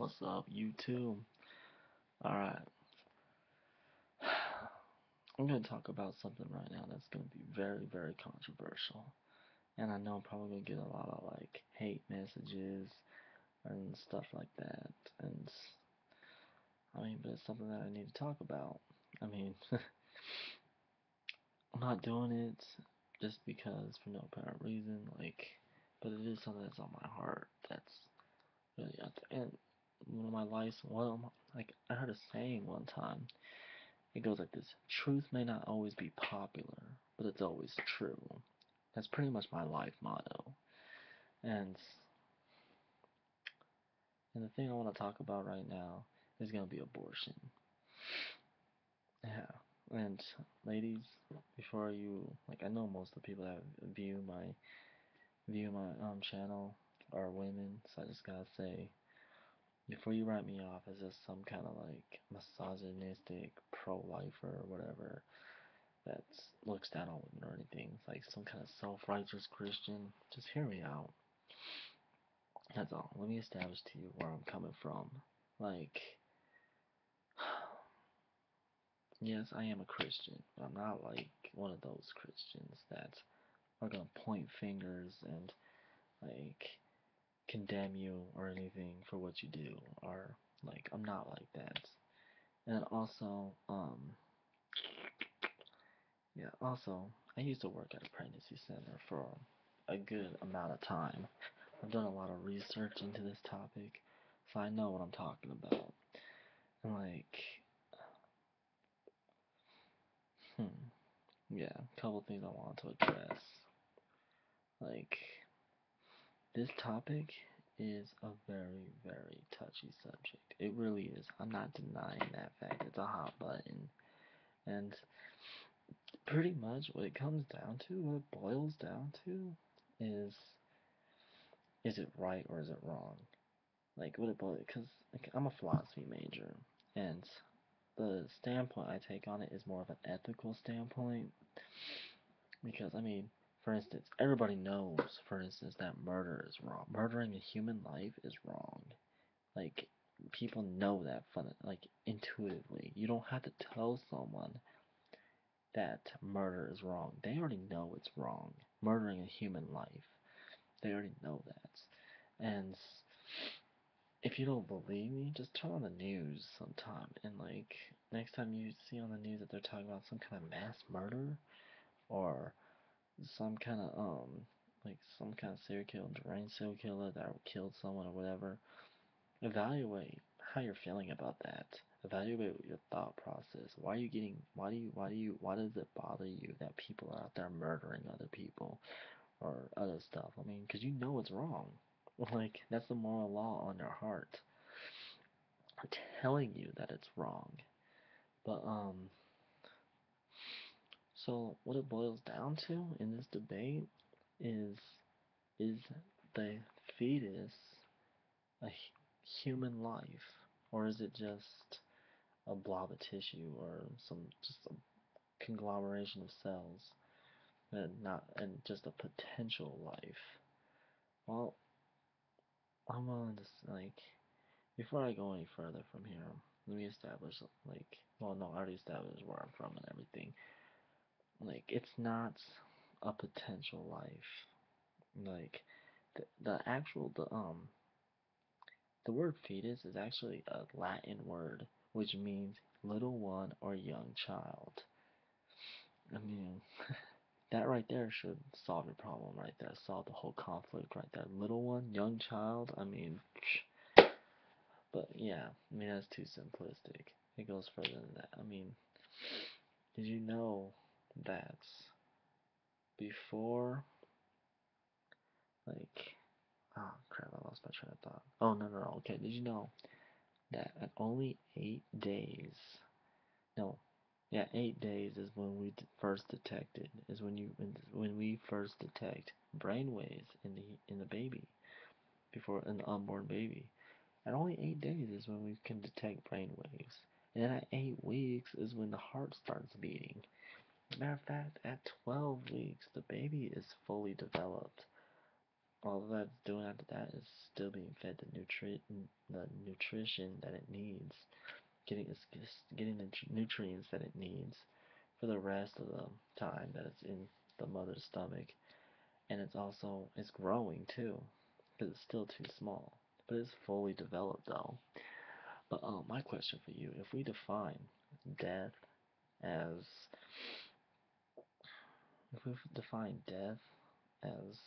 What's up, YouTube? Alright, I'm gonna talk about something right now that's gonna be very, very controversial. And I know I'm probably gonna get a lot of hate messages and stuff like that. And but it's something that I need to talk about. I mean, I'm not doing it just because for no apparent reason, but it is something that's on my heart. That's really out there. And one of my life's, I heard a saying one time. It goes like this: truth may not always be popular, but it's always true. That's pretty much my life motto. And the thing I want to talk about right now is gonna be abortion. Yeah. And ladies, before you I know most of the people that view my channel are women, so I just gotta say, before you write me off as just some kind of misogynistic pro-lifer or whatever, that looks down on women or anything, like some kind of self-righteous Christian, just hear me out. That's all. Let me establish to you where I'm coming from. Like, yes, I am a Christian, but I'm not like one of those Christians that are gonna point fingers and like condemn you or anything for what you do, or I'm not like that. And also, yeah, also, I used to work at a pregnancy center for a good amount of time. I've done a lot of research into this topic, so I know what I'm talking about. And yeah, a couple things I want to address. Like, this topic is a very, very touchy subject. It really is. I'm not denying that fact. It's a hot button. And pretty much what it comes down to, what it boils down to, is it right or is it wrong? Because I'm a philosophy major, and the standpoint I take on it is more of an ethical standpoint. Because, for instance, everybody knows, for instance, that murder is wrong. Murdering a human life is wrong. Like, people know that intuitively. You don't have to tell someone that murder is wrong. They already know it's wrong. Murdering a human life. They already know that. And if you don't believe me, just turn on the news sometime, and next time you see on the news that they're talking about some kind of mass murder or some kind of some kind of deranged serial killer that killed someone or whatever, evaluate how you're feeling about that. Evaluate your thought process. Why does it bother you that people are out there murdering other people or other stuff? Because you know it's wrong. That's the moral law on your heart telling you that it's wrong. But so what it boils down to in this debate is is the fetus a human life, or is it just a blob of tissue or just a conglomeration of cells and just a potential life? Well, I'm willing to before I go any further from here, let me establish well, no, I already established where I'm from and everything. It's not a potential life. The actual the word fetus is actually a Latin word which means little one or young child. I mean, that right there should solve your problem right there. Solve the whole conflict right there. Little one, young child. But yeah, that's too simplistic. It goes further than that. Did you know that before, oh crap, I lost my train of thought. Oh, no, no, no. Okay, did you know that at only 8 days, no, yeah, 8 days is when we first detected, is when we first detect brainwaves in the baby, before an unborn baby. At only 8 days is when we can detect brainwaves. And then at 8 weeks is when the heart starts beating. Matter of fact, at 12 weeks, the baby is fully developed. all that's doing after that is still being fed the nutrition that it needs, getting the nutrients that it needs for the rest of the time that it's in the mother's stomach, and it's growing too, because it's still too small, but it's fully developed though. But my question for you: if we define death as if we define death as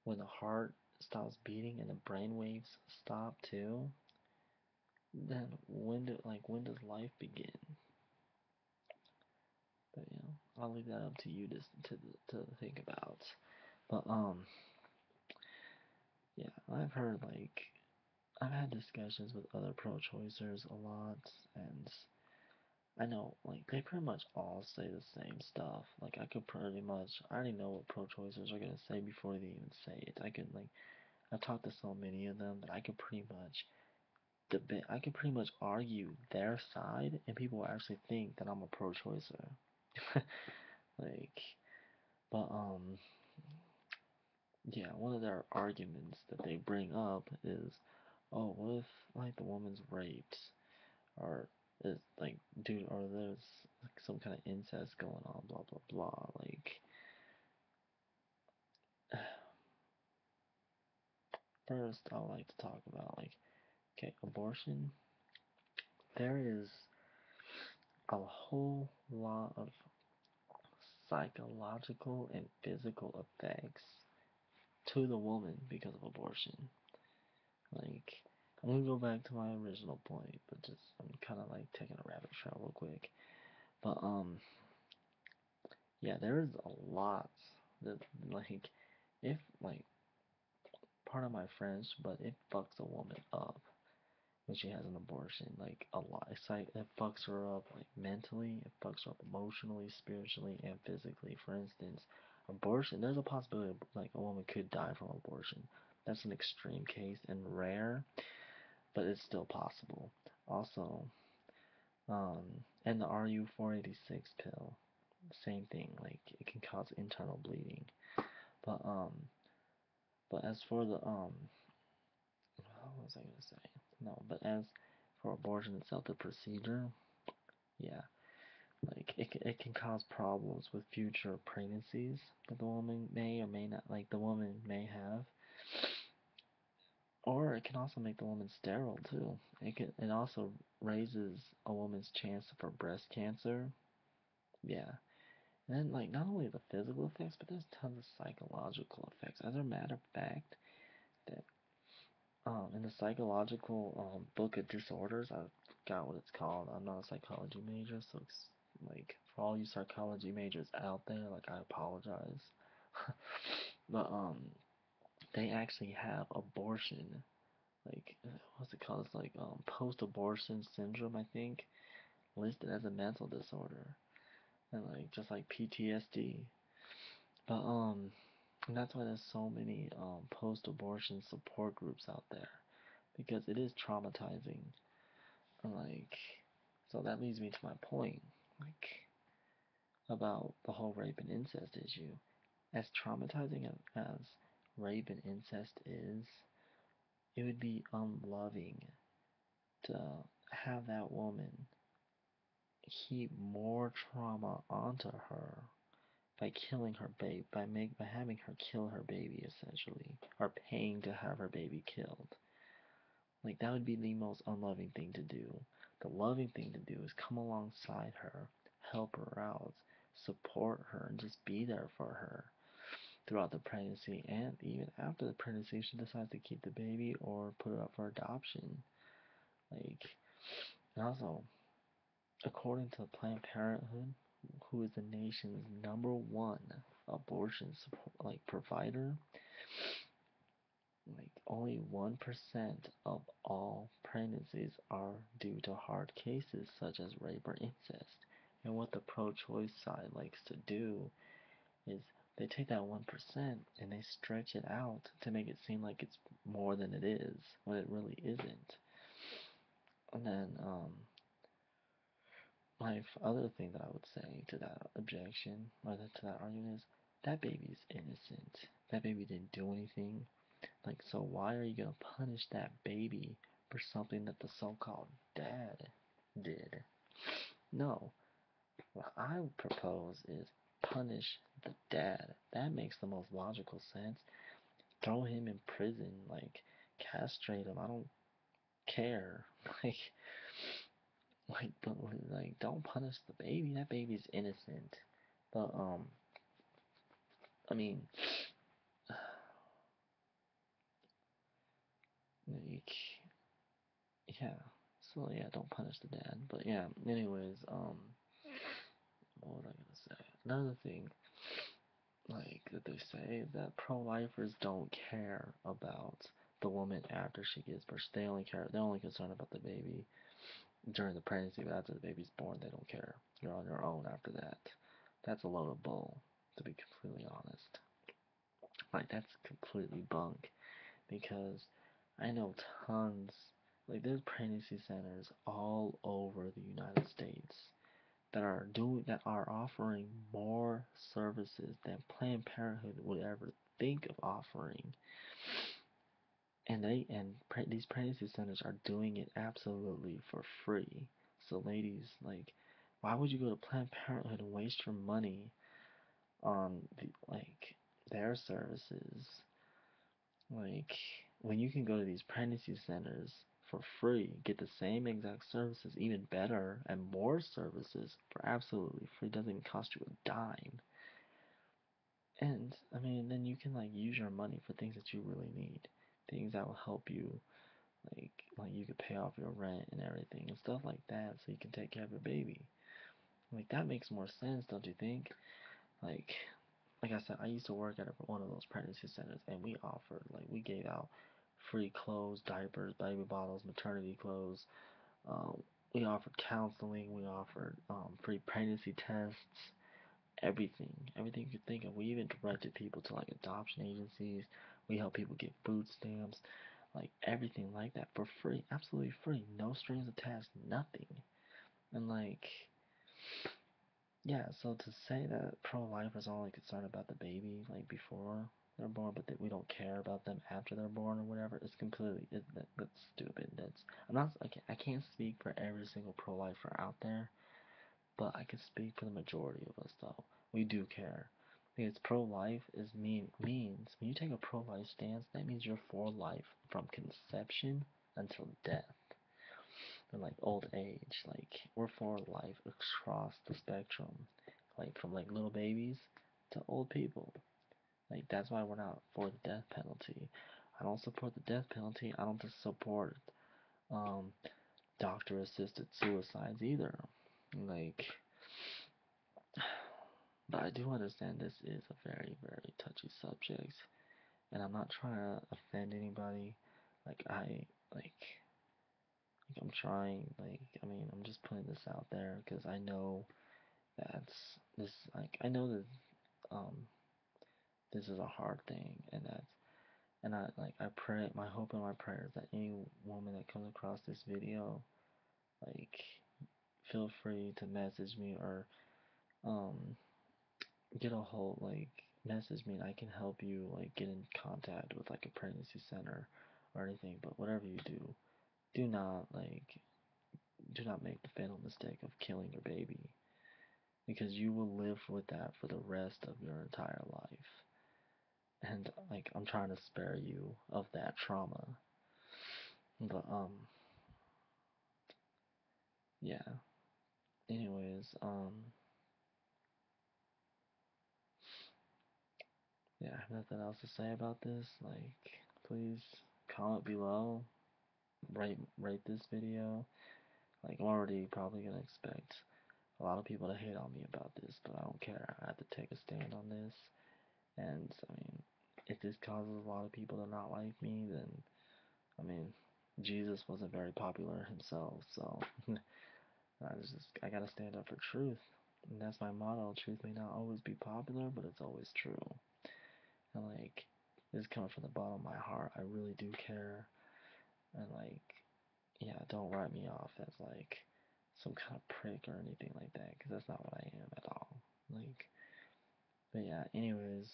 when the heart stops beating and the brain waves stop too, then when does life begin? But I'll leave that up to you to think about. But yeah, I've had discussions with other pro-choicers a lot, and I know they pretty much all say the same stuff. I already know what pro-choicers are gonna say before they even say it. I've talked to so many of them that I could pretty much debate. I could pretty much argue their side, and people will actually think that I'm a pro-choicer. like, but yeah, one of their arguments that they bring up is, oh, what if the woman's raped, or is dude, or there's some kind of incest going on, blah blah blah. First, I would like to talk about okay, abortion. There is a whole lot of psychological and physical effects to the woman because of abortion. I'm gonna go back to my original point, but I'm kind of taking a rabbit trail real quick. But yeah, there is a lot that if part of my French, but it fucks a woman up when she has an abortion, a lot. It fucks her up mentally, it fucks her up emotionally, spiritually, and physically. For instance, abortion. There's a possibility a woman could die from abortion. That's an extreme case and rare, but it's still possible. Also, and the RU-486 pill, same thing. It can cause internal bleeding. But as for the what was I gonna say? No, but as for abortion itself, the procedure, yeah, it can cause problems with future pregnancies that the woman may or may not, the woman may have, or it can also make the woman sterile too. It also raises a woman's chance for breast cancer. Yeah. And then not only the physical effects, but there's tons of psychological effects. As a matter of fact, that in the psychological book of disorders, I forgot what it's called. I'm not a psychology major, so it's for all you psychology majors out there, I apologize. But they actually have abortion, what's it called? It's post-abortion syndrome, I think, listed as a mental disorder, and just like PTSD. But and that's why there's so many post-abortion support groups out there, because it is traumatizing. And so that leads me to my point, about the whole rape and incest issue. As traumatizing as rape and incest is, it would be unloving to have that woman heap more trauma onto her by killing her baby, by having her kill her baby essentially, or paying to have her baby killed. That would be the most unloving thing to do. The loving thing to do is come alongside her, help her out, support her, and just be there for her throughout the pregnancy, and even after the pregnancy if she decides to keep the baby or put it up for adoption. And also, according to Planned Parenthood, who is the nation's #1 abortion support, provider, only 1% of all pregnancies are due to hard cases such as rape or incest. And what the pro-choice side likes to do is they take that 1% and they stretch it out to make it seem like it's more than it is, when it really isn't. And then, my other thing that I would say to that objection, or to that argument is, that baby's innocent. That baby didn't do anything. Like, so why are you gonna punish that baby for something that the so-called dad did? No. What I would propose is punish the dad. That makes the most logical sense. Throw him in prison, like castrate him. I don't care. Like, but like, don't punish the baby. That baby's innocent. But I mean, like, yeah. So yeah, don't punish the dad. But yeah. Anyways, what was I gonna say? Another thing, like that they say is that pro-lifers don't care about the woman after she gives birth. They only care. They're only concerned about the baby during the pregnancy, but after the baby's born, they don't care. You're on your own after that. That's a load of bull, to be completely honest. Like, that's completely bunk, because I know tons, like, there's pregnancy centers all over the United States that are offering more services than Planned Parenthood would ever think of offering. And these pregnancy centers are doing it absolutely for free. So ladies, like, why would you go to Planned Parenthood and waste your money on their services? Like, when you can go to these pregnancy centers for free, get the same exact services, even better and more services for absolutely free, doesn't even cost you a dime. And I mean, then you can like use your money for things that you really need, things that will help you, like you could pay off your rent and everything and stuff like that, so you can take care of your baby. Like, that makes more sense, don't you think? Like, like I said, I used to work at one of those pregnancy centers, and we gave out free clothes, diapers, baby bottles, maternity clothes. Um, we offered counseling. We offered free pregnancy tests. Everything you could think of. We even directed people to like adoption agencies. We helped people get food stamps, like everything like that for free, absolutely free, no strings attached, nothing. And like, yeah, so to say that pro-lifers are only concerned about the baby, like before they're born, but that we don't care about them after they're born or whatever, is completely that's stupid. I can't speak for every single pro-lifer out there, but I can speak for the majority of us though. We do care. Because pro-life means when you take a pro-life stance, that means you're for life from conception until death. Or like old age. Like, we're for life across the spectrum. Like, from like little babies to old people. Like, that's why we're not for the death penalty. I don't support the death penalty. I don't support um doctor assisted suicides either. Like, but I do understand this is a very, very touchy subject, and I'm not trying to offend anybody. Like, I'm trying, I mean, I'm just putting this out there because I know I know that, um, this is a hard thing, and I pray, my hope and my prayer is that any woman that comes across this video, like, feel free to message me or, um, get a hold, message me and I can help you, like, get in contact with, like, a pregnancy center or anything, but whatever you do, do not, do not make the fatal mistake of killing your baby, because you will live with that for the rest of your entire life. And like, I'm trying to spare you of that trauma. But yeah. Anyways, yeah, I have nothing else to say about this. Like, please comment below, rate this video. Like, I'm already probably gonna expect a lot of people to hate on me about this, but I don't care. I have to take a stand on this. And I mean, if this causes a lot of people to not like me, then I mean, Jesus wasn't very popular himself, so I gotta stand up for truth. And that's my motto. Truth may not always be popular, but it's always true. And like, this is coming from the bottom of my heart. I really do care. And like, yeah, don't write me off as like some kind of prick or anything like that, because that's not what I am at all. Like, But yeah, anyways,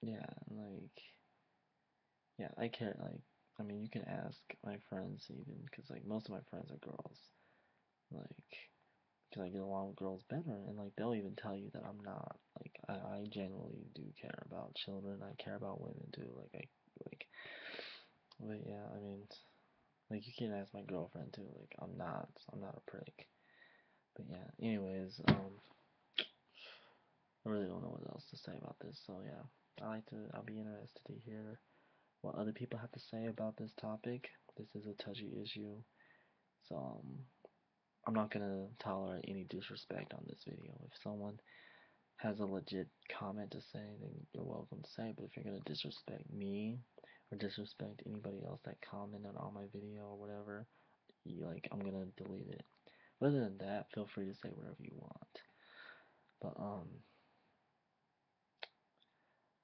yeah, like, yeah, I care, like, I mean, you can ask my friends even, because, like, most of my friends are girls, like, because I get along with girls better, and, like, they'll even tell you that I'm not, like, I genuinely do care about children, I care about women, too, like, but yeah, I mean, like, you can ask my girlfriend, too, like, I'm not a prick, but yeah, anyways, I really don't know what else to say about this, so yeah, I'll be interested to hear what other people have to say about this topic. This is a touchy issue, so I'm not gonna tolerate any disrespect on this video. If someone has a legit comment to say, then you're welcome to say it, but if you're gonna disrespect me, or disrespect anybody else that commented on my video or whatever, I'm gonna delete it. But other than that, feel free to say whatever you want. But,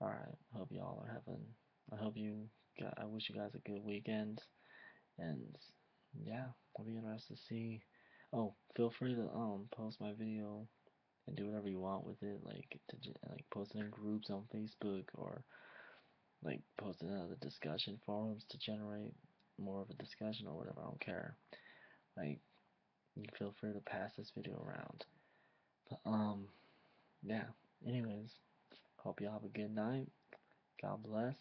alright, hope y'all are having, I wish you guys a good weekend. And yeah, I'll be interested to see. Oh, feel free to post my video and do whatever you want with it, like post it in groups on Facebook or like post it in other discussion forums to generate more of a discussion or whatever. I don't care. Like, you feel free to pass this video around. But yeah. Anyways, hope y'all have a good night. God bless.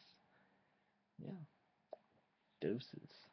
Yeah. Deuces.